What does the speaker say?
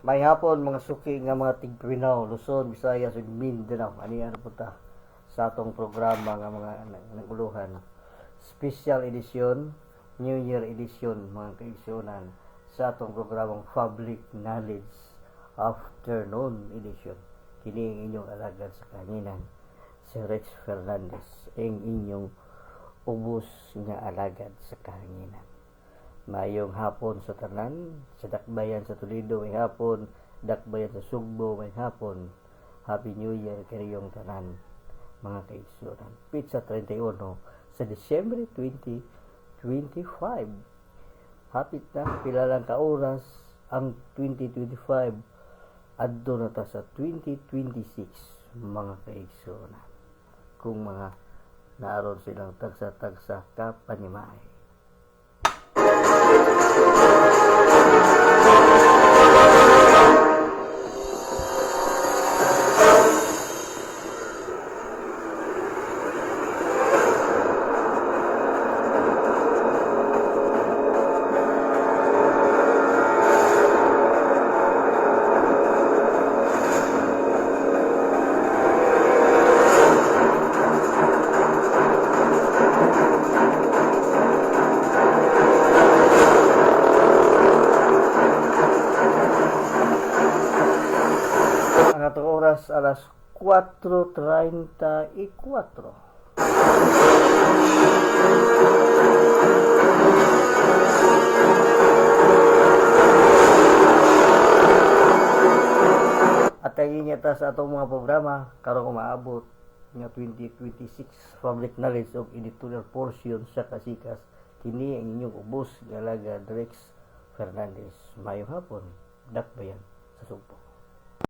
May hapon mga suki nga mga tigpinaw, Luzon, Visayas, ug Mindanao. Ani ano po ta sa atong programa nga mga naguluhan. Special edition, New Year edition mga kaigsunan sa atong programang Public Knowledge Afternoon edition. Kini ang inyong alagad sa kanginan, si Rex Fernandez, ang inyong ubos nga alagad sa kahanginan. Mayong hapon sa tanan, sa Dakbayan sa Toledo may hapon, Dakbayan sa Sugbo may hapon. Happy New Year kariyong tanan mga kaigsunan. Pizza 31 sa Disyembre 2025. Hapit na, pila lang ka oras ang 2025. Adto na ta sa 2026 mga kaigsunan. Kung mga naroon silang tagsa-tagsa kapanimay. Ang atong oras alas 4:34. At kay niya ta sa atong mga programa karong umaabot nga 2026 public knowledge of editorial portion sa kasikas. Kini ang inyong ubos nga alagad Rex Fernandez. Mayong hapon, Dakbayan sa Sugbo.